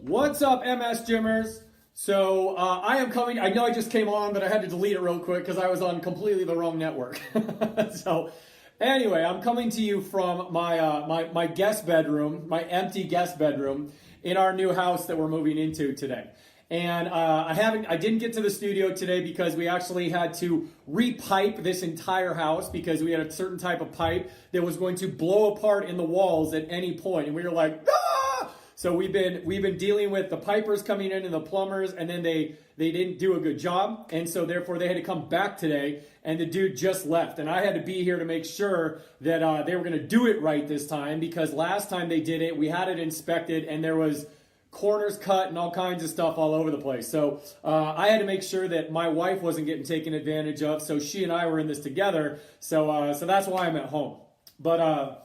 What's up, MS Gymmers? So I am coming. I know I just came on, but I had to delete it real quick because I was on completely the wrong network. So anyway, I'm coming to you from my guest bedroom, my empty guest bedroom in our new house that we're moving into today. And I didn't get to the studio today because we actually had to repipe this entire house because we had a certain type of pipe that was going to blow apart in the walls at any point, and we were like, ah! So we've been dealing with the pipers coming in and the plumbers, and then they didn't do a good job, and so therefore they had to come back today, and the dude just left, and I had to be here to make sure that they were going to do it right this time, because last time they did it, we had it inspected, and there was corners cut and all kinds of stuff all over the place. So I had to make sure that my wife wasn't getting taken advantage of, so she and I were in this together, so that's why I'm at home. But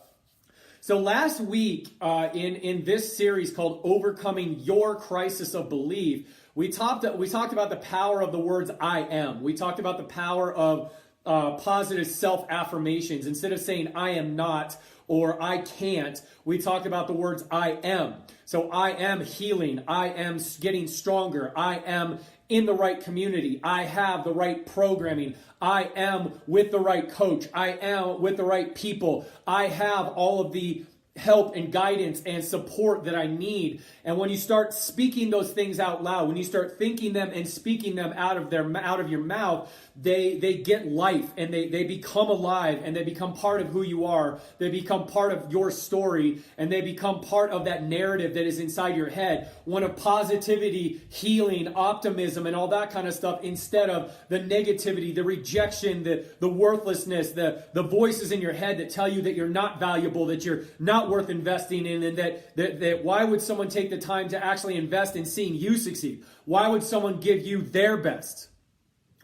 so last week in this series called Overcoming Your Crisis of Belief, we talked about the power of the words I am. We talked about the power of positive self-affirmations. Instead of saying I am not or I can't, we talked about the words I am. So I am healing. I am getting stronger. I am in the right community. I have the right programming. I am with the right coach. I am with the right people. I have all of the help and guidance and support that I need. And when you start speaking those things out loud, when you start thinking them and speaking them out of your mouth, they get life, and they become alive, and they become part of who you are. They become part of your story, and they become part of that narrative that is inside your head. One of positivity, healing, optimism, and all that kind of stuff, instead of the negativity, the rejection, the worthlessness, the voices in your head that tell you that you're not valuable, that you're not worth investing in, and that why would someone take the time to actually invest in seeing you succeed? Why would someone give you their best?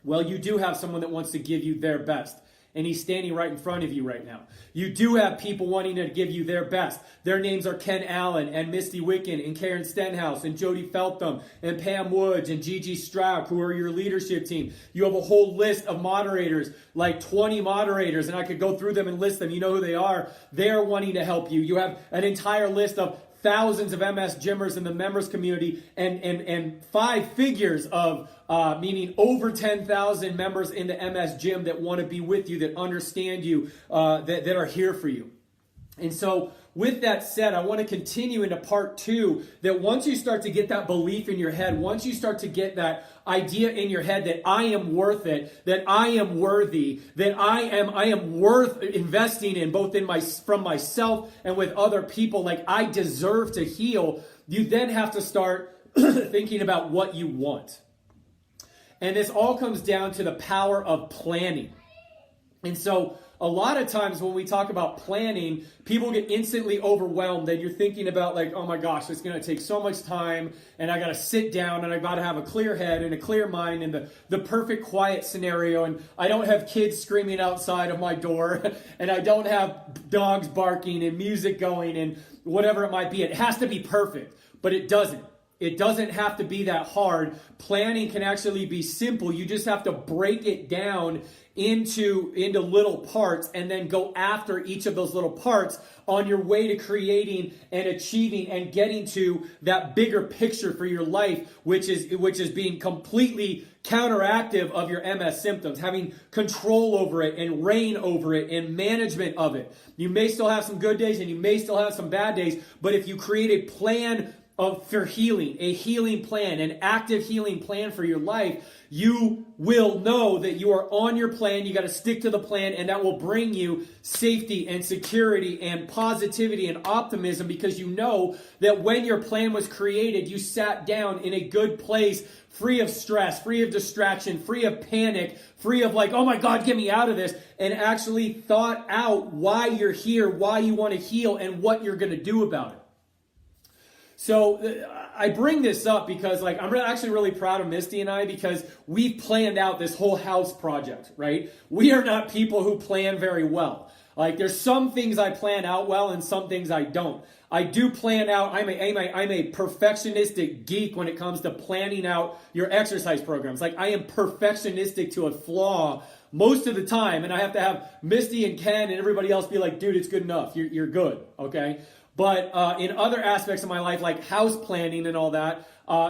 Well, you do have someone that wants to give you their best, and he's standing right in front of you right now. You do have people wanting to give you their best. Their names are Ken Allen and Misty Wicken and Karen Stenhouse and Jody Feltham and Pam Woods and Gigi Strouk, who are your leadership team. You have a whole list of moderators, like 20 moderators, and I could go through them and list them. You know who they are. They are wanting to help you. You have an entire list of thousands of MS Gymmers in the members community, and five figures of meaning over 10,000 members in the MS Gym that want to be with you, that understand you, that are here for you. And so with that said, I want to continue into part 2, that once you start to get that belief in your head, once you start to get that idea in your head that I am worth it, that I am worthy, that I am worth investing in, both from myself and with other people, like I deserve to heal, you then have to start thinking about what you want. And this all comes down to the power of planning. And so a lot of times when we talk about planning, people get instantly overwhelmed, and you're thinking about like, oh my gosh, it's going to take so much time, and I got to sit down, and I got to have a clear head and a clear mind, and the perfect quiet scenario, and I don't have kids screaming outside of my door, and I don't have dogs barking and music going and whatever it might be. It has to be perfect, but it doesn't. It doesn't have to be that hard. Planning can actually be simple. You just have to break it down into little parts, and then go after each of those little parts on your way to creating and achieving and getting to that bigger picture for your life, which is being completely counteractive of your MS symptoms, having control over it and reign over it and management of it. You may still have some good days and you may still have some bad days, but if you create a plan for healing, a healing plan, an active healing plan for your life, you will know that you are on your plan. You got to stick to the plan, and that will bring you safety and security and positivity and optimism, because you know that when your plan was created, you sat down in a good place, free of stress, free of distraction, free of panic, free of like, oh my God, get me out of this, and actually thought out why you're here, why you want to heal, and what you're going to do about it. So I bring this up because I'm actually really proud of Misty and I, because we've planned out this whole house project, right? We are not people who plan very well. Like, there's some things I plan out well and some things I don't. I do plan out, I'm a perfectionistic geek when it comes to planning out your exercise programs. Like, I am perfectionistic to a flaw most of the time, and I have to have Misty and Ken and everybody else be like, dude, it's good enough. You're good, okay? But in other aspects of my life, like house planning and all that,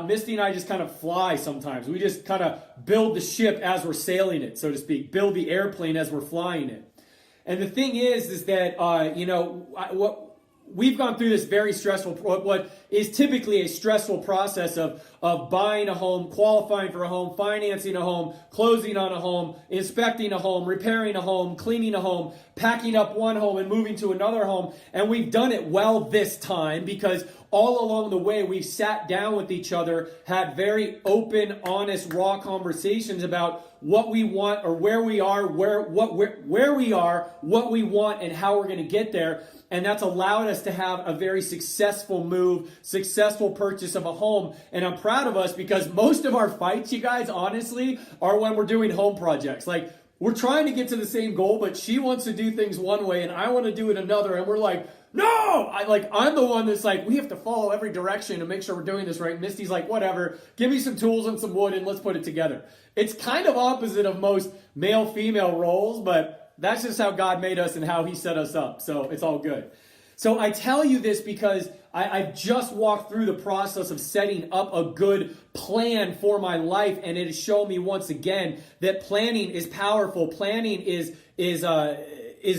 Misty and I just kind of fly sometimes. We just kind of build the ship as we're sailing it, so to speak, build the airplane as we're flying it. And the thing is that, we've gone through this very stressful, what is typically a stressful process of buying a home, qualifying for a home, financing a home, closing on a home, inspecting a home, repairing a home, cleaning a home, packing up one home and moving to another home. And we've done it well this time because all along the way we've sat down with each other, had very open, honest, raw conversations about what we want or where we are, where we are, what we want, and how we're going to get there. And that's allowed us to have a very successful move, successful purchase of a home. And I'm proud of us because most of our fights, you guys, honestly, are when we're doing home projects. Like, we're trying to get to the same goal, but she wants to do things one way and I want to do it another. And we're like, no! I'm the one that's like, we have to follow every direction and make sure we're doing this right. Misty's like, whatever, give me some tools and some wood and let's put it together. It's kind of opposite of most male-female roles, but that's just how God made us and how he set us up. So it's all good. So I tell you this because I've just walked through the process of setting up a good plan for my life, and it has shown me once again that planning is powerful. Planning is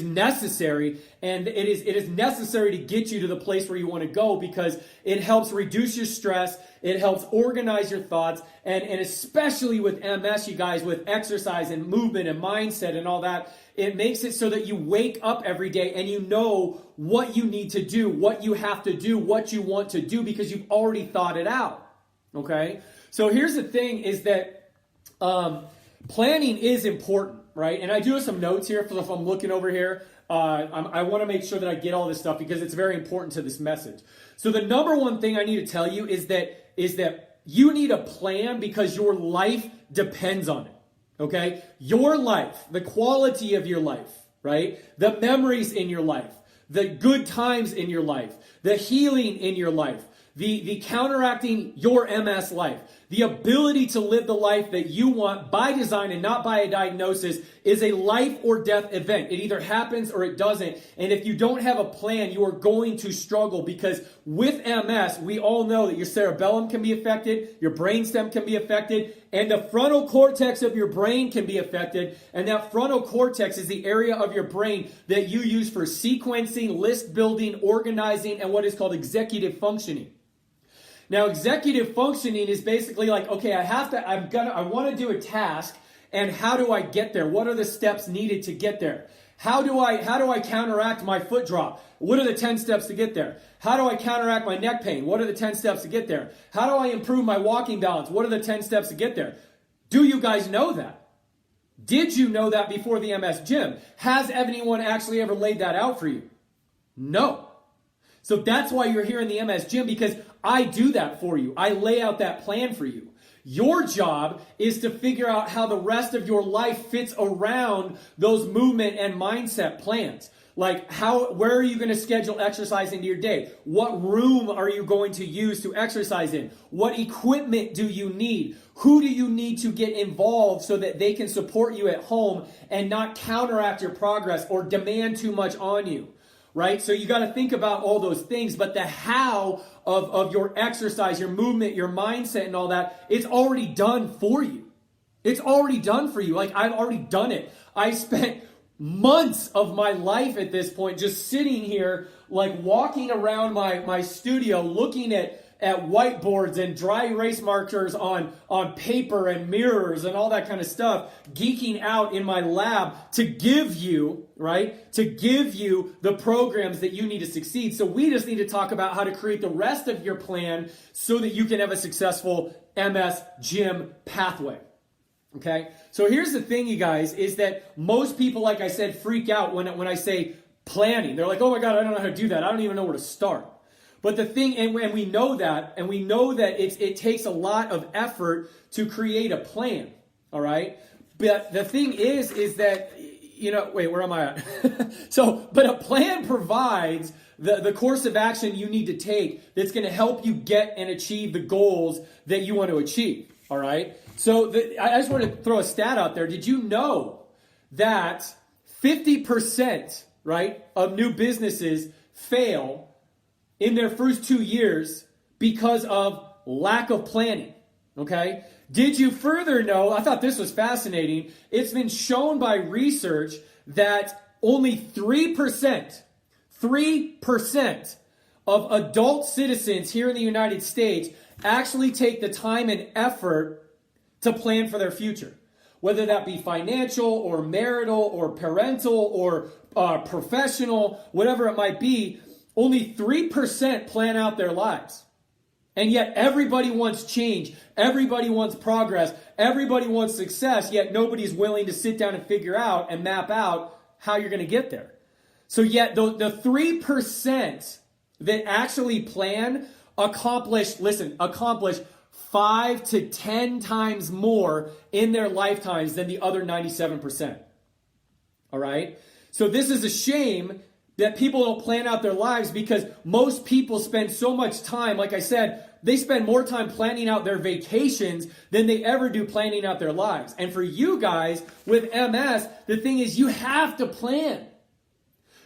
necessary, and it is necessary to get you to the place where you want to go because it helps reduce your stress, it helps organize your thoughts, and especially with MS, you guys, with exercise and movement and mindset and all that, it makes it so that you wake up every day and you know what you need to do, what you have to do, what you want to do because you've already thought it out, okay? So here's the thing is that planning is important, right? And I do have some notes here if I'm looking over here. I want to make sure that I get all this stuff because it's very important to this message. So the number one thing I need to tell you is that you need a plan because your life depends on it. Okay? Your life, the quality of your life, right? The memories in your life, the good times in your life, the healing in your life, the counteracting your MS life, the ability to live the life that you want by design and not by a diagnosis is a life or death event. It either happens or it doesn't. And if you don't have a plan, you are going to struggle because with MS, we all know that your cerebellum can be affected, your brainstem can be affected, and the frontal cortex of your brain can be affected. And that frontal cortex is the area of your brain that you use for sequencing, list building, organizing, and what is called executive functioning. Now, executive functioning is basically like, okay, I want to do a task, and how do I get there? What are the steps needed to get there? How do I counteract my foot drop? What are the 10 steps to get there? How do I counteract my neck pain? What are the 10 steps to get there? How do I improve my walking balance? What are the 10 steps to get there? Do you guys know that? Did you know that before the MS gym? Has anyone actually ever laid that out for you? No. So that's why you're here in the MS gym, because I do that for you. I lay out that plan for you. Your job is to figure out how the rest of your life fits around those movement and mindset plans. Like where are you going to schedule exercise into your day? What room are you going to use to exercise in? What equipment do you need? Who do you need to get involved so that they can support you at home and not counteract your progress or demand too much on you? Right? So you got to think about all those things, but the how of your exercise, your movement, your mindset and all that, it's already done for you. It's already done for you. Like I've already done it. I spent months of my life at this point just sitting here, like walking around my studio, looking at whiteboards and dry erase markers on paper and mirrors and all that kind of stuff, geeking out in my lab to give you, right? To give you the programs that you need to succeed. So we just need to talk about how to create the rest of your plan so that you can have a successful MS gym pathway. Okay? So here's the thing, you guys, is that most people, like I said, freak out when I say planning. They're like, oh my God, I don't know how to do that. I don't even know where to start. But the thing, and we know that, it takes a lot of effort to create a plan, all right? But the thing is that, wait, where am I at? But a plan provides the course of action you need to take that's going to help you get and achieve the goals that you want to achieve, all right? So I just want to throw a stat out there. Did you know that 50%, right, of new businesses fail in their first 2 years because of lack of planning. Okay? Did you further know, I thought this was fascinating, it's been shown by research that only 3% of adult citizens here in the United States actually take the time and effort to plan for their future. Whether that be financial or marital or parental or professional, whatever it might be, only 3% plan out their lives. And yet everybody wants change, everybody wants progress, everybody wants success, yet nobody's willing to sit down and figure out and map out how you're going to get there. So yet the 3% that actually plan accomplish 5 to 10 times more in their lifetimes than the other 97%. All right? So this is a shame that people don't plan out their lives, because most people spend so much time, like I said, they spend more time planning out their vacations than they ever do planning out their lives. And for you guys with MS, the thing is you have to plan,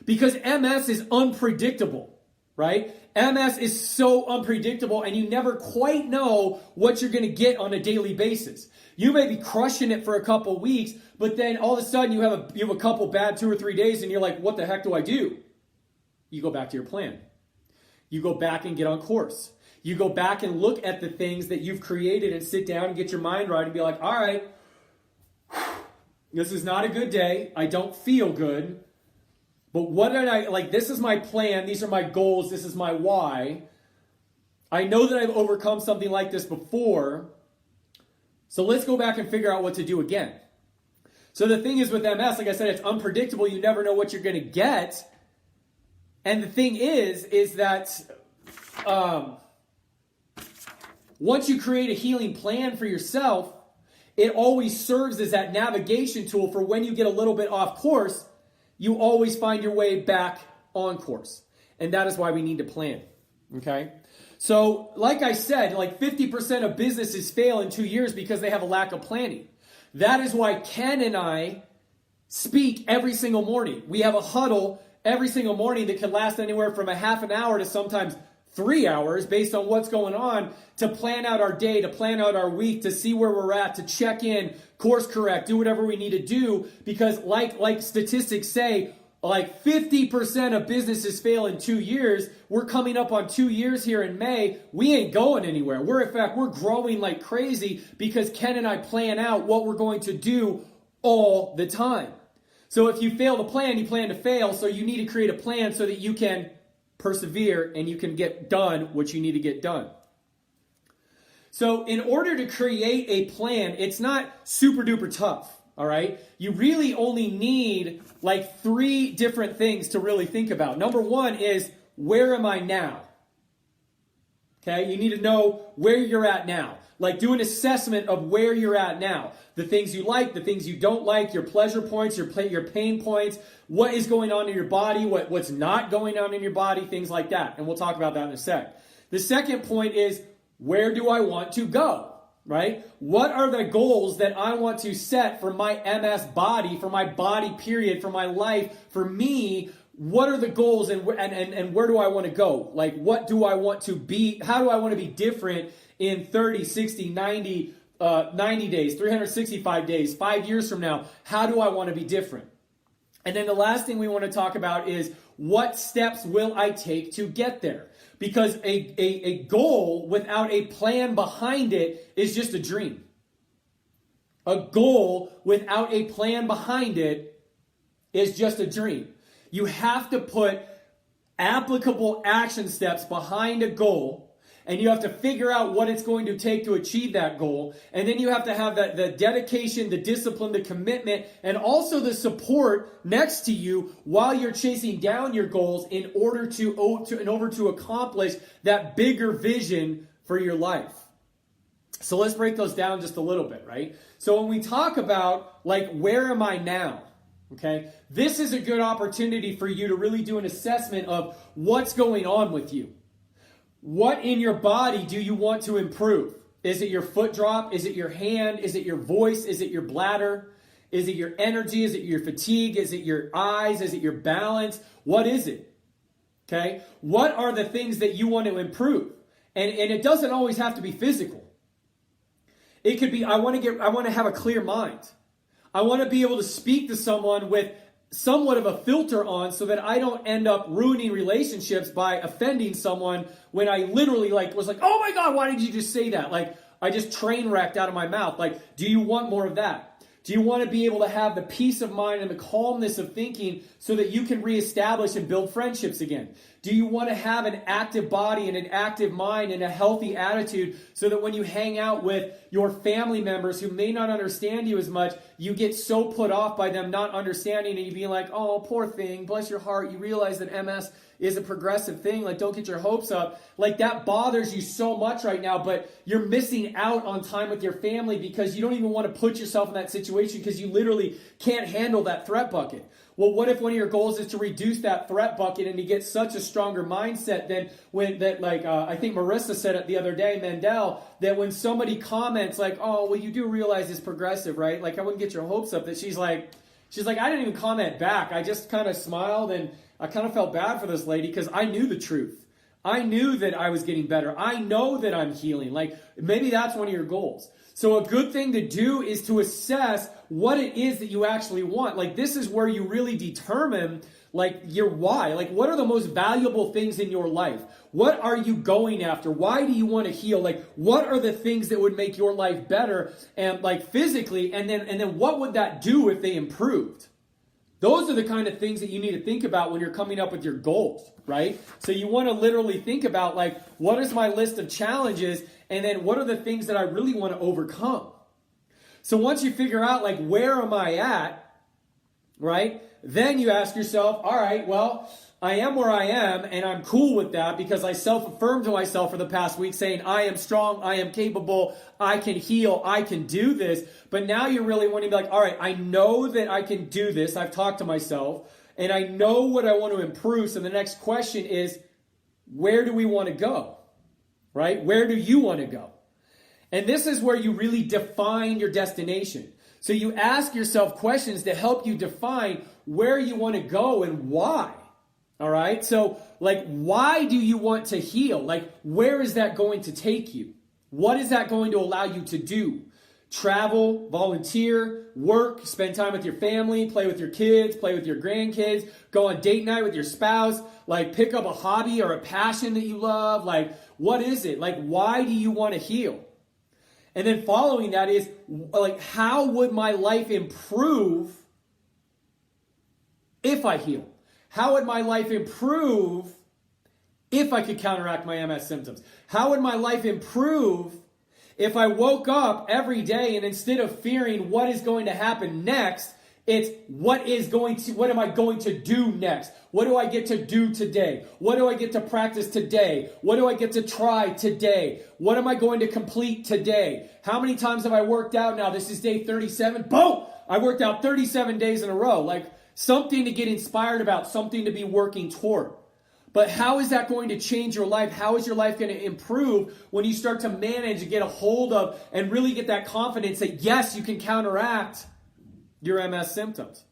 because MS is unpredictable, right? MS is so unpredictable, and you never quite know what you're going to get on a daily basis. You may be crushing it for a couple weeks, but then all of a sudden you have a couple bad 2 or 3 days, and you're like, what the heck do I do? You go back to your plan. You go back and get on course. You go back and look at the things that you've created and sit down and get your mind right and be like, all right, this is not a good day. I don't feel good. But what did this is my plan. These are my goals. This is my why. I know that I've overcome something like this before. So let's go back and figure out what to do again. So the thing is with MS, like I said, it's unpredictable. You never know what you're going to get. And the thing is that once you create a healing plan for yourself, it always serves as that navigation tool for when you get a little bit off course, you always find your way back on course. And that is why we need to plan. Okay? So, like I said, like 50% of businesses fail in 2 years because they have a lack of planning. That is why Ken and I speak every single morning. We have a huddle every single morning that can last anywhere from a half an hour to sometimes 3 hours based on what's going on, to plan out our day, to plan out our week, to see where we're at, to check in, course correct, do whatever we need to do, because like statistics say, like 50% of businesses fail in 2 years. We're coming up on 2 years here in May. We ain't going anywhere. We're growing like crazy because Ken and I plan out what we're going to do all the time. So if you fail to plan, you plan to fail. So you need to create a plan so that you can persevere and you can get done what you need to get done. So in order to create a plan, it's not super duper tough, all right? You really only need like 3 different things to really think about. Number 1 is, where am I now? Okay, you need to know where you're at now. Like, do an assessment of where you're at now. The things you like, the things you don't like, your pleasure points, your pain points, what is going on in your body, what's not going on in your body, things like that. And we'll talk about that in a sec. The second point is, where do I want to go, right? What are the goals that I want to set for my MS body, for my body period, for my life, for me? What are the goals and where do I want to go? Like, what do I want to be? How do I want to be different in 30, 60, 90 days, 365 days, 5 years from now? How do I want to be different? And then the last thing we want to talk about is, what steps will I take to get there? Because a goal without a plan behind it is just a dream. A goal without a plan behind it is just a dream. You have to put applicable action steps behind a goal, and you have to figure out what it's going to take to achieve that goal. And then you have to have the dedication, the discipline, the commitment, and also the support next to you while you're chasing down your goals in order to accomplish that bigger vision for your life. So let's break those down just a little bit, right? So when we talk about, like, where am I now? Okay, this is a good opportunity for you to really do an assessment of what's going on with you. What in your body do you want to improve? Is it your foot drop? Is it your hand? Is it your voice? Is it your bladder? Is it your energy? Is it your fatigue? Is it your eyes? Is it your balance? What is it? Okay? What are the things that you want to improve? And it doesn't always have to be physical. It could be, I want to have a clear mind. I want to be able to speak to someone with somewhat of a filter on so that I don't end up ruining relationships by offending someone when I literally was like, oh my God, why did you just say that? Like, I just train wrecked out of my mouth. Like, do you want more of that? Do you want to be able to have the peace of mind and the calmness of thinking so that you can reestablish and build friendships again? Do you want to have an active body and an active mind and a healthy attitude so that when you hang out with your family members who may not understand you as much, you get so put off by them not understanding and you being like, oh, poor thing, bless your heart. You realize that MS is a progressive thing. Like, don't get your hopes up. Like, that bothers you so much right now, but you're missing out on time with your family because you don't even want to put yourself in that situation because you literally can't handle that threat bucket. Well, what if one of your goals is to reduce that threat bucket and to get such a stronger mindset than I think Marissa said it the other day, Mendel, that when somebody comments like, oh, well, you do realize it's progressive, right? Like, I wouldn't get your hopes up, that she's like, I didn't even comment back. I just kind of smiled and I kind of felt bad for this lady because I knew the truth. I knew that I was getting better. I know that I'm healing. Like, maybe that's one of your goals. So a good thing to do is to assess what it is that you actually want. Like, this is where you really determine your why. Like, what are the most valuable things in your life? What are you going after? Why do you want to heal? Like, what are the things that would make your life better and physically? And then what would that do if they improved? Those are the kind of things that you need to think about when you're coming up with your goals, right? So you want to literally think about what is my list of challenges, and then what are the things that I really want to overcome? So once you figure out where am I at, right? Then you ask yourself, all right, well, I am where I am, and I'm cool with that because I self-affirmed to myself for the past week saying, I am strong, I am capable, I can heal, I can do this. But now you're really wanting to be all right, I know that I can do this. I've talked to myself, and I know what I want to improve. So the next question is, where do we want to go? Right? Where do you want to go? And this is where you really define your destination. So you ask yourself questions to help you define where you want to go and why. All right? So, why do you want to heal? Where is that going to take you? What is that going to allow you to do? Travel, volunteer, work, spend time with your family, play with your kids, play with your grandkids, go on date night with your spouse, pick up a hobby or a passion that you love. What is it? Why do you want to heal? And then following that is, how would my life improve if I heal? How would my life improve if I could counteract my MS symptoms? How would my life improve if I woke up every day and instead of fearing what is going to happen next, it's what am I going to do next? What do I get to do today? What do I get to practice today? What do I get to try today? What am I going to complete today? How many times have I worked out now? This is day 37. Boom! I worked out 37 days in a row. Something to get inspired about, something to be working toward. But how is that going to change your life? How is your life going to improve when you start to manage and get a hold of and really get that confidence that yes, you can counteract your MS symptoms?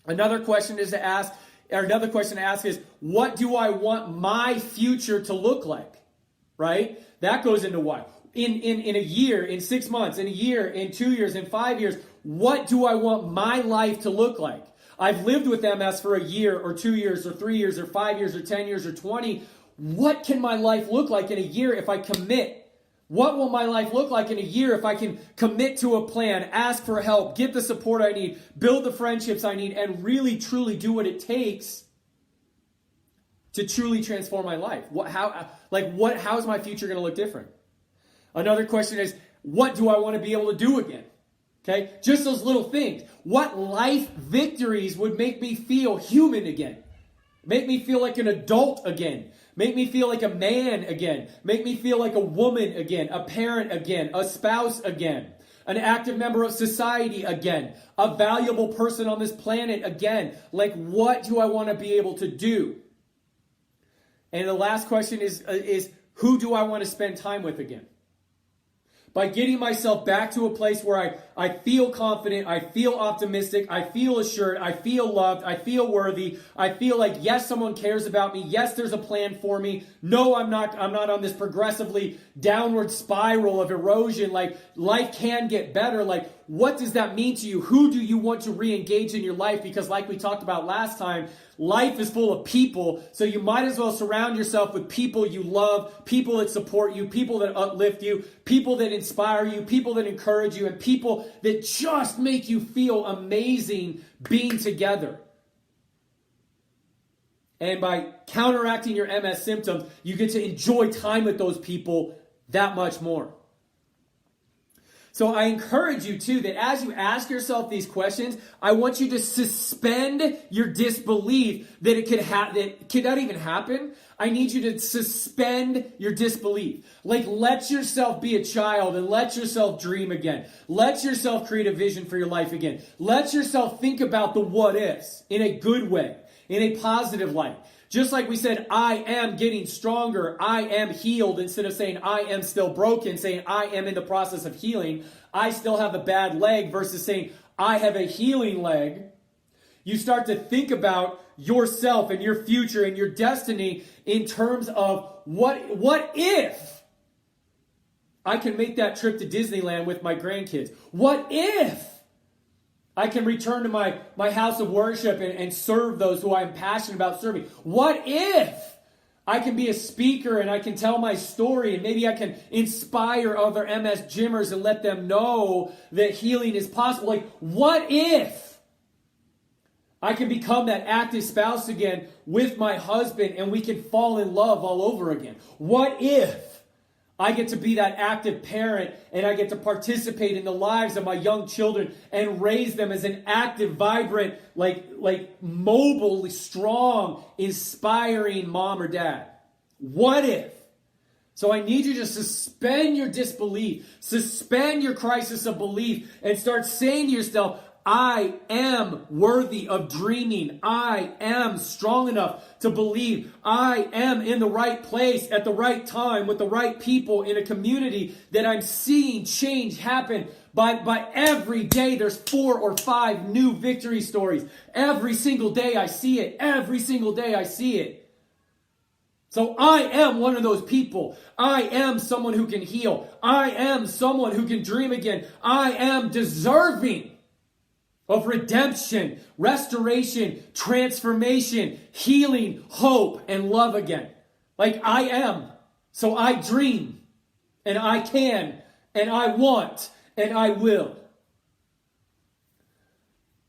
Another question to ask is, what do I want my future to look like? Right? That goes into why. In a year, in 6 months, in a year, in 2 years, in 5 years, what do I want my life to look like? I've lived with MS for a year or 2 years or 3 years or 5 years or 10 years or 20. What can my life look like in a year if I commit? What will my life look like in a year if I can commit to a plan, ask for help, get the support I need, build the friendships I need, and really, truly do what it takes to truly transform my life? How is my future going to look different? Another question is, what do I want to be able to do again? Okay, just those little things. What life victories would make me feel human again? Make me feel like an adult again. Make me feel like a man again. Make me feel like a woman again, a parent again, a spouse again, an active member of society again, a valuable person on this planet again. What do I want to be able to do? And the last question is who do I want to spend time with again? by getting myself back to a place where I feel confident, I feel optimistic, I feel assured, I feel loved, I feel worthy, I feel like, yes, someone cares about me, yes, there's a plan for me, no, I'm not on this progressively downward spiral of erosion, like life can get better, like what does that mean to you? Who do you want to re-engage in your life? Because like we talked about last time, life is full of people, so you might as well surround yourself with people you love, people that support you, people that uplift you, people that inspire you, people that encourage you, and people that just make you feel amazing being together. And by counteracting your MS symptoms, you get to enjoy time with those people that much more. So I encourage you too that as you ask yourself these questions, I want you to suspend your disbelief that could that even happen. I need you to suspend your disbelief. Like let yourself be a child and let yourself dream again. Let yourself create a vision for your life again. Let yourself think about the what ifs in a good way, in a positive light. Just like we said, I am getting stronger, I am healed, instead of saying I am still broken, saying I am in the process of healing, I still have a bad leg, versus saying I have a healing leg. You start to think about yourself and your future and your destiny in terms of what if I can make that trip to Disneyland with my grandkids? What if I can return to my house of worship and serve those who I'm passionate about serving? What if I can be a speaker and I can tell my story and maybe I can inspire other MS gymmers and let them know that healing is possible? Like, what if I can become that active spouse again with my husband and we can fall in love all over again? What if I get to be that active parent and I get to participate in the lives of my young children and raise them as an active, vibrant, like mobile, strong, inspiring mom or dad? What if? So I need you to suspend your disbelief, suspend your crisis of belief, and start saying to yourself, I am worthy of dreaming. I am strong enough to believe. I am in the right place at the right time with the right people in a community that I'm seeing change happen. By every day, there's 4 or 5 new victory stories. Every single day I see it. Every single day I see it. So I am one of those people. I am someone who can heal. I am someone who can dream again. I am deserving of redemption, restoration, transformation, healing, hope, and love again. Like I am. So I dream, and I can, and I want, and I will.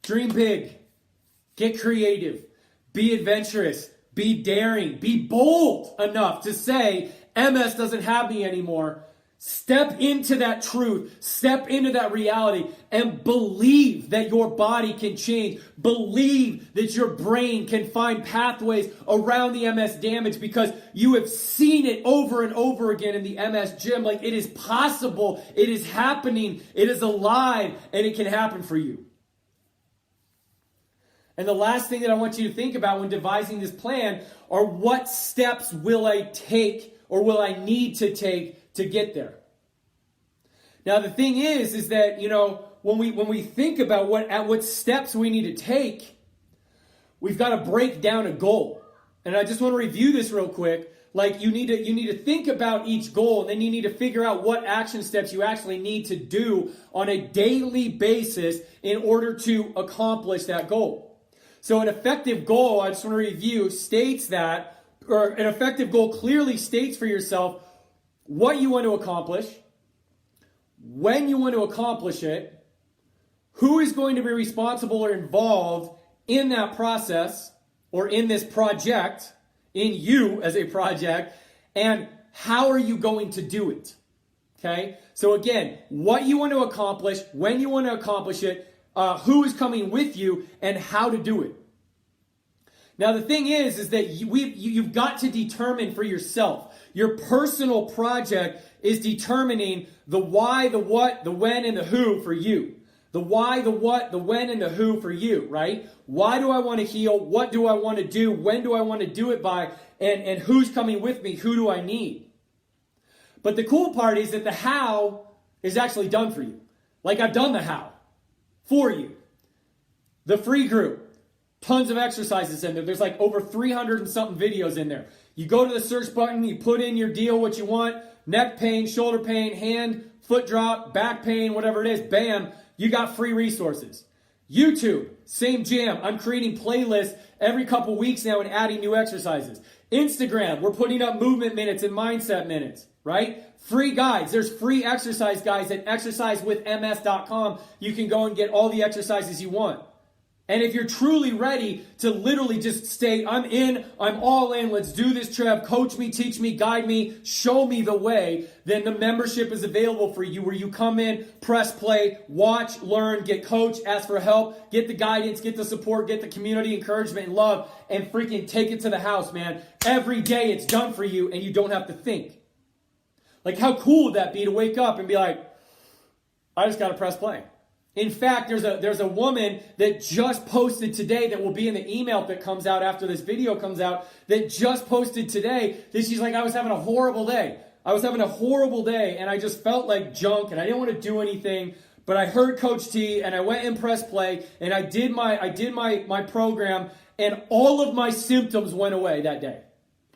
Dream big. Get creative. Be adventurous. Be daring. Be bold enough to say, MS doesn't have me anymore. Step into that truth, step into that reality, and believe that your body can change. Believe that your brain can find pathways around the MS damage because you have seen it over and over again in the MS gym. Like it is possible, it is happening, it is alive, and it can happen for you. And the last thing that I want you to think about when devising this plan are what steps will I take or will I need to take to get there. Now the thing is that when we think about what steps we need to take, we've got to break down a goal. And I just want to review this real quick. Like you need to think about each goal, and then you need to figure out what action steps you actually need to do on a daily basis in order to accomplish that goal. So an effective goal, I just want to review, states that, or an effective goal clearly states for yourself what you want to accomplish, when you want to accomplish it, who is going to be responsible or involved in that process or in this project, in you as a project, and how are you going to do it? Okay? So again, what you want to accomplish, when you want to accomplish it, who is coming with you, and how to do it. Now the thing is that you've got to determine for yourself. Your personal project is determining the why, the what, the when, and the who for you. The why, the what, the when, and the who for you, right? Why do I want to heal? What do I want to do? When do I want to do it by? And who's coming with me? Who do I need? But the cool part is that the how is actually done for you. Like I've done the how for you. The free group, tons of exercises in there. There's like over 300 and something videos in there. You go to the search button, you put in your deal, what you want, neck pain, shoulder pain, hand, foot drop, back pain, whatever it is, bam, you got free resources. YouTube, same jam. I'm creating playlists every couple weeks now and adding new exercises. Instagram, we're putting up movement minutes and mindset minutes, right? Free guides. There's free exercise guides at exercisewithms.com. You can go and get all the exercises you want. And if you're truly ready to literally just stay, I'm in, I'm all in, let's do this, Trev, coach me, teach me, guide me, show me the way, then the membership is available for you where you come in, press play, watch, learn, get coached, ask for help, get the guidance, get the support, get the community encouragement and love, and freaking take it to the house, man. Every day it's done for you and you don't have to think. Like how cool would that be to wake up and be like, I just got to press play. In fact, there's a woman that just posted today that will be in the email that comes out after this video comes out that just posted today that she's like, I was having a horrible day. I was having a horrible day and I just felt like junk and I didn't want to do anything, but I heard Coach T and I went and pressed play and I did my program and all of my symptoms went away that day.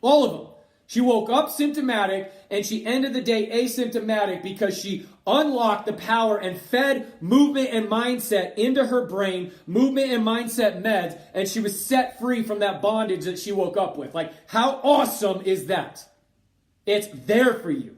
All of them. She woke up symptomatic and she ended the day asymptomatic because she unlocked the power and fed movement and mindset into her brain, movement and mindset meds, and she was set free from that bondage that she woke up with. Like, how awesome is that? It's there for you.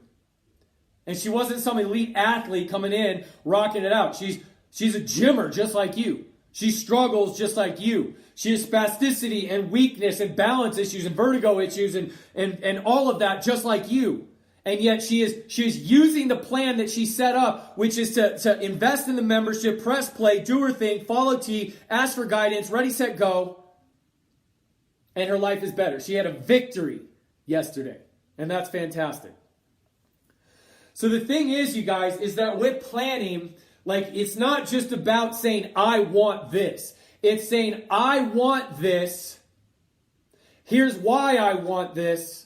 And she wasn't some elite athlete coming in, rocking it out. She's a gymmer just like you. She struggles just like you. She has spasticity and weakness and balance issues and vertigo issues and all of that just like you. And yet she is using the plan that she set up, which is to invest in the membership, press play, do her thing, follow T, ask for guidance, ready, set, go. And her life is better. She had a victory yesterday. And that's fantastic. So the thing is, you guys, is that with planning, like it's not just about saying, I want this. It's saying, I want this. Here's why I want this.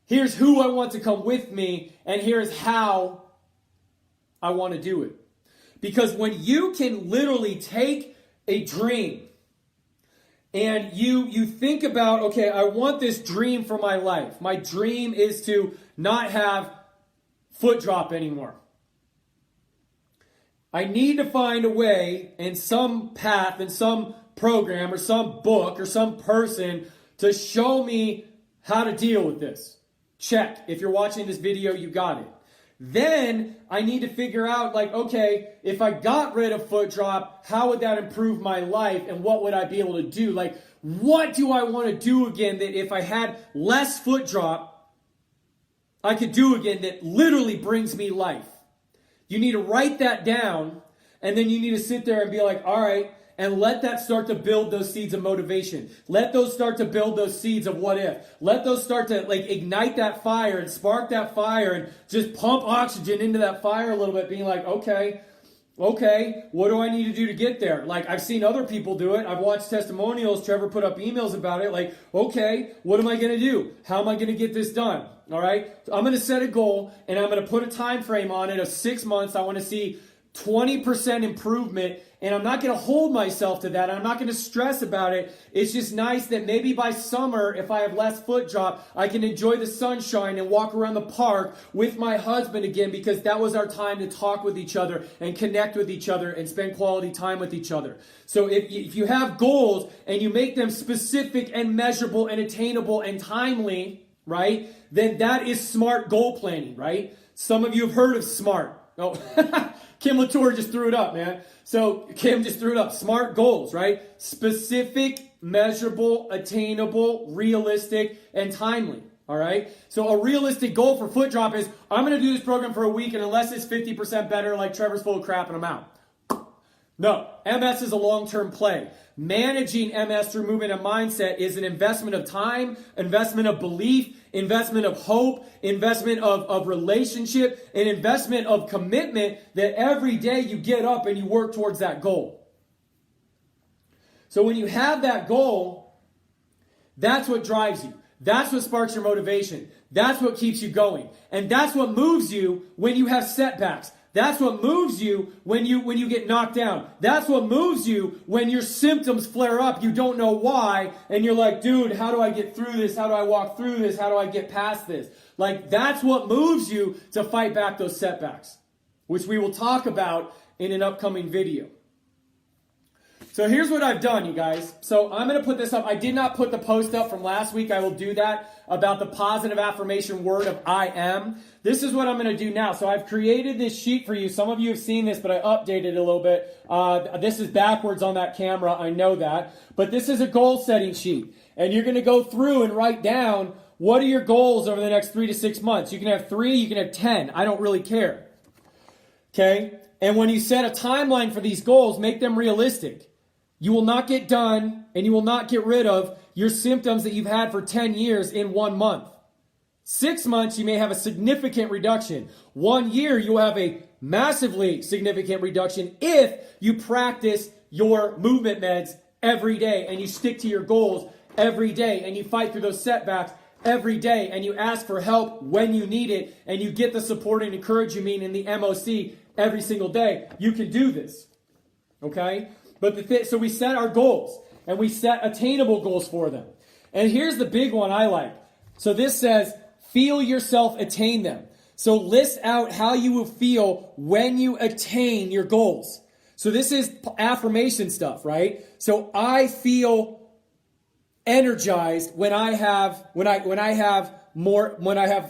Here's who I want to come with me. And here's how I want to do it. Because when you can literally take a dream and you think about, okay, I want this dream for my life. My dream is to not have foot drop anymore. I need to find a way and some path and some program or some book or some person to show me how to deal with this. Check. If you're watching this video, you got it. Then I need to figure out, like, okay, if I got rid of foot drop, how would that improve my life and what would I be able to do? Like, what do I want to do again that if I had less foot drop, I could do again that literally brings me life? You need to write that down, and then you need to sit there and be like, all right, and let that start to build those seeds of motivation. Let those start to build those seeds of what if. Let those start to like ignite that fire and spark that fire and just pump oxygen into that fire a little bit, being like, okay, what do I need to do to get there? Like, I've seen other people do it. I've watched testimonials. Trevor put up emails about it. Like, okay, what am I going to do? How am I going to get this done? All right, I'm going to set a goal and I'm going to put a time frame on it of 6 months. I want to see 20% improvement, and I'm not going to hold myself to that. I'm not going to stress about it. It's just nice that maybe by summer, if I have less foot drop, I can enjoy the sunshine and walk around the park with my husband again, because that was our time to talk with each other and connect with each other and spend quality time with each other. So if you have goals and you make them specific and measurable and attainable and timely, right, then that is smart goal planning, right? Some of you have heard of SMART. Oh, Kim Latour just threw it up, man. So Kim just threw it up. SMART goals, right? Specific, measurable, attainable, realistic, and timely. All right? So a realistic goal for foot drop is, I'm going to do this program for a week, and unless it's 50% better, like Trevor's full of crap and I'm out. No, MS is a long-term play. Managing MS through movement and mindset is an investment of time, investment of belief, investment of hope, investment of relationship, an investment of commitment that every day you get up and you work towards that goal. So when you have that goal, that's what drives you. That's what sparks your motivation. That's what keeps you going. And that's what moves you when you have setbacks. That's what moves you when you get knocked down. That's what moves you when your symptoms flare up. You don't know why, and you're like, dude, how do I get through this? How do I walk through this? How do I get past this? Like, that's what moves you to fight back those setbacks, which we will talk about in an upcoming video. So here's what I've done, you guys. So I'm going to put this up. I did not put the post up from last week. I will do that about the positive affirmation word of I am. This is what I'm going to do now. So I've created this sheet for you. Some of you have seen this, but I updated it a little bit. This is backwards on that camera. I know that. But this is a goal setting sheet. And you're going to go through and write down what are your goals over the next 3 to 6 months. You can have 3, you can have 10. I don't really care. Okay? And when you set a timeline for these goals, make them realistic. You will not get done and you will not get rid of your symptoms that you've had for 10 years in 1 month. 6 months, you may have a significant reduction. 1 year, you will have a massively significant reduction if you practice your movement meds every day and you stick to your goals every day and you fight through those setbacks every day and you ask for help when you need it and you get the support and encouragement in the MOC every single day. You can do this. Okay? But so we set our goals, and we set attainable goals for them. And here's the big one I like. So this says, feel yourself attain them. So list out how you will feel when you attain your goals. So this is affirmation stuff, right? So I feel energized when I have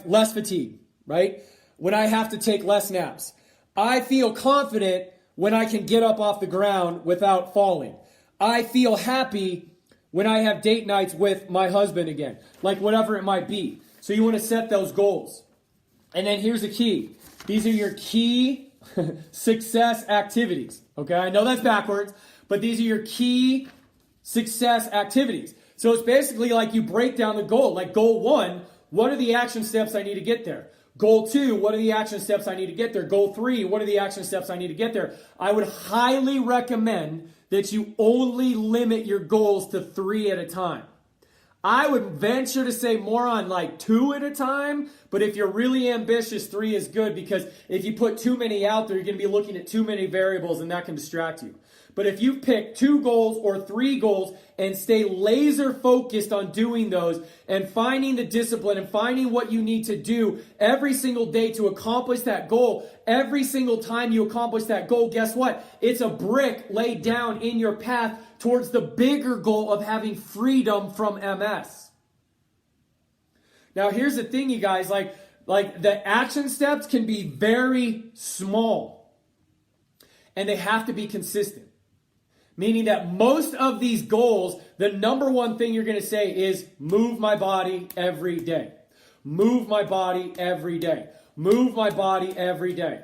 less fatigue, right? When I have to take less naps. I feel confident when I can get up off the ground without falling. I feel happy when I have date nights with my husband again. Like whatever it might be. So you want to set those goals. And then here's the key. These are your key success activities. Okay, I know that's backwards, but these are your key success activities. So it's basically like you break down the goal. Like goal 1, what are the action steps I need to get there? Goal 2, what are the action steps I need to get there? Goal 3, what are the action steps I need to get there? I would highly recommend that you only limit your goals to 3 at a time. I would venture to say more on like 2 at a time, but if you're really ambitious, 3 is good because if you put too many out there, you're going to be looking at too many variables and that can distract you. But if you pick 2 goals or 3 goals and stay laser focused on doing those and finding the discipline and finding what you need to do every single day to accomplish that goal, every single time you accomplish that goal, guess what? It's a brick laid down in your path towards the bigger goal of having freedom from MS. Now here's the thing, you guys, like the action steps can be very small and they have to be consistent. Meaning that most of these goals, the number one thing you're going to say is move my body every day. Move my body every day. Move my body every day.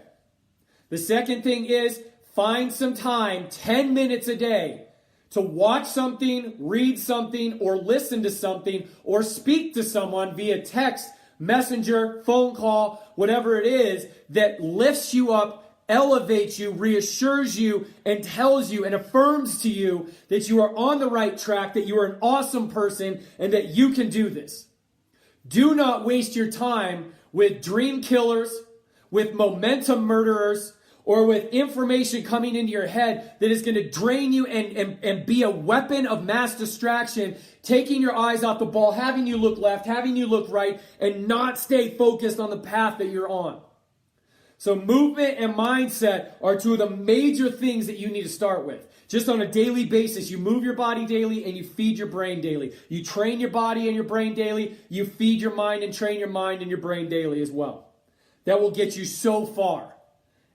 The second thing is find some time, 10 minutes a day, to watch something, read something, or listen to something, or speak to someone via text, messenger, phone call, whatever it is, that lifts you up, elevates you, reassures you, and tells you and affirms to you that you are on the right track, that you are an awesome person, and that you can do this. Do not waste your time with dream killers, with momentum murderers, or with information coming into your head that is going to drain you and be a weapon of mass distraction, taking your eyes off the ball, having you look left, having you look right, and not stay focused on the path that you're on. So movement and mindset are 2 of the major things that you need to start with. Just on a daily basis, you move your body daily and you feed your brain daily. You train your body and your brain daily. You feed your mind and train your mind and your brain daily as well. That will get you so far.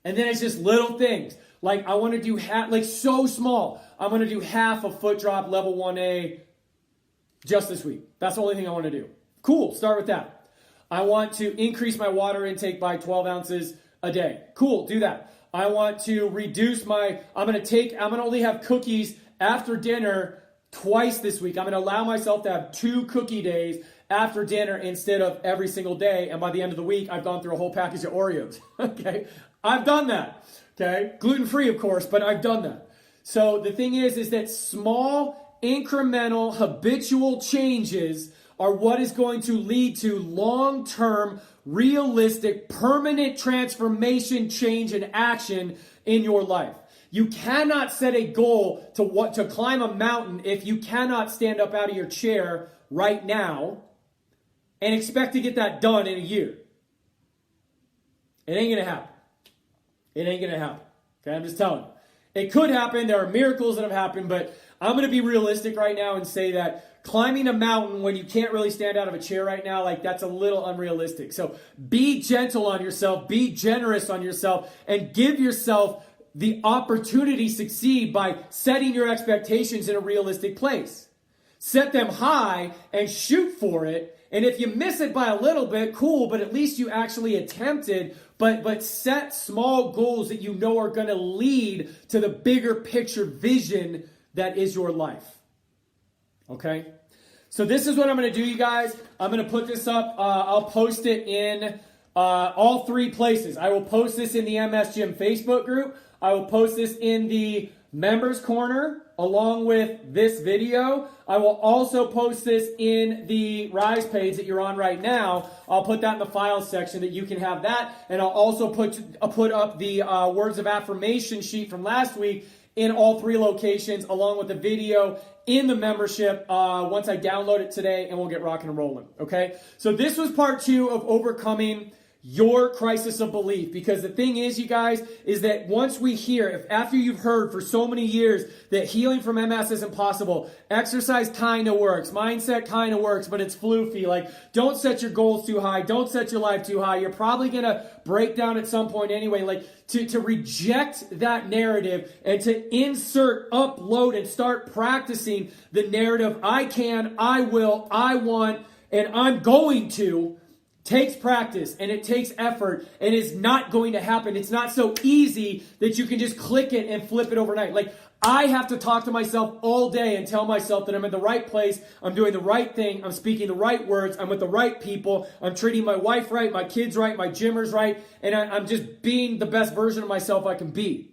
And then it's just little things. Like I want to do so small. I want to do half a foot drop level 1A just this week. That's the only thing I want to do. Cool, start with that. I want to increase my water intake by 12 ounces a day. Cool, do that. I want to reduce I'm going to only have cookies after dinner twice this week. I'm going to allow myself to have 2 cookie days after dinner instead of every single day. And by the end of the week, I've gone through a whole package of Oreos. Okay. I've done that. Okay. Gluten-free, of course, but I've done that. So the thing is that small, incremental, habitual changes are what is going to lead to long-term, realistic, permanent transformation, change, and action in your life. You cannot set a goal to climb a mountain if you cannot stand up out of your chair right now and expect to get that done in a year. It ain't going to happen. It ain't going to happen. Okay, I'm just telling you. It could happen. There are miracles that have happened, but I'm going to be realistic right now and say that climbing a mountain when you can't really stand out of a chair right now, like that's a little unrealistic. So be gentle on yourself, be generous on yourself, and give yourself the opportunity to succeed by setting your expectations in a realistic place. Set them high and shoot for it. And if you miss it by a little bit, cool, but at least you actually attempted. But set small goals that you know are going to lead to the bigger picture vision that is your life. Okay? So this is what I'm going to do, you guys. I'm going to put this up. I'll post it in all three places. I will post this in the MS Gym Facebook group. I will post this in the Members Corner along with this video. I will also post this in the Rise page that you're on right now. I'll put that in the files section that you can have that. And I'll also put up the words of affirmation sheet from last week in all three locations along with the video in the membership once I download it today, and we'll get rocking and rolling. Okay? So this was part 2 of overcoming your crisis of belief, because the thing is, you guys, is that once we hear, if after you've heard for so many years that healing from MS isn't possible, exercise kind of works, mindset kind of works, but it's floofy, like don't set your goals too high, don't set your life too high, you're probably going to break down at some point anyway, like to reject that narrative and to insert, upload, and start practicing the narrative, I can, I will, I want, and I'm going to, takes practice and it takes effort and is not going to happen. It's not so easy that you can just click it and flip it overnight. Like I have to talk to myself all day and tell myself that I'm in the right place, I'm doing the right thing, I'm speaking the right words, I'm with the right people, I'm treating my wife right, my kids right, my gymmers right, and I'm just being the best version of myself I can be.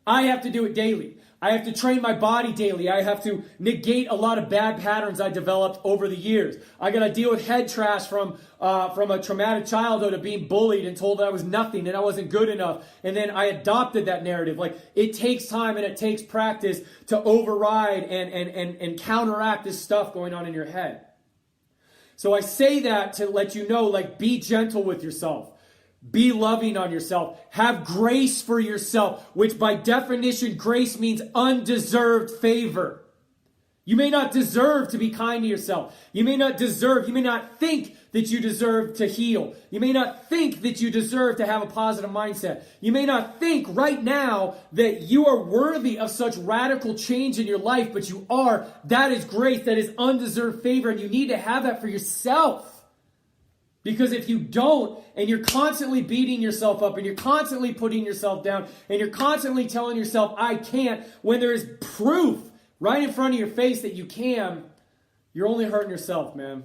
I have to do it daily. I have to train my body daily. I have to negate a lot of bad patterns I developed over the years. I got to deal with head trash from a traumatic childhood of being bullied and told that I was nothing and I wasn't good enough. And then I adopted that narrative. Like it takes time and it takes practice to override and counteract this stuff going on in your head. So I say that to let you know, like, be gentle with yourself. Be loving on yourself. Have grace for yourself, which by definition, grace means undeserved favor. You may not deserve to be kind to yourself. You may not think that you deserve to heal. You may not think that you deserve to have a positive mindset. You may not think right now that you are worthy of such radical change in your life, but you are. That is grace. That is undeserved favor, and you need to have that for yourself. Because if you don't, and you're constantly beating yourself up, and you're constantly putting yourself down, and you're constantly telling yourself, I can't, when there is proof right in front of your face that you can, you're only hurting yourself, man.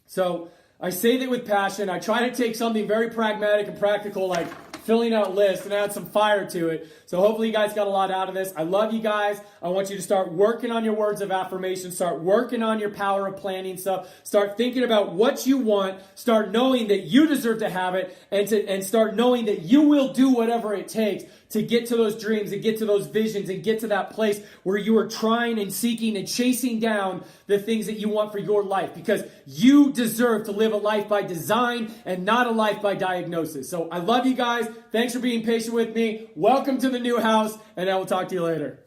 So I say that with passion. I try to take something very pragmatic and practical, like filling out lists, and add some fire to it. So hopefully you guys got a lot out of this. I love you guys. I want you to start working on your words of affirmation. Start working on your power of planning stuff. Start thinking about what you want. Start knowing that you deserve to have it, and start knowing that you will do whatever it takes to get to those dreams and get to those visions and get to that place where you are trying and seeking and chasing down the things that you want for your life, because you deserve to live a life by design and not a life by diagnosis. So I love you guys. Thanks for being patient with me. Welcome to the new house, and I will talk to you later.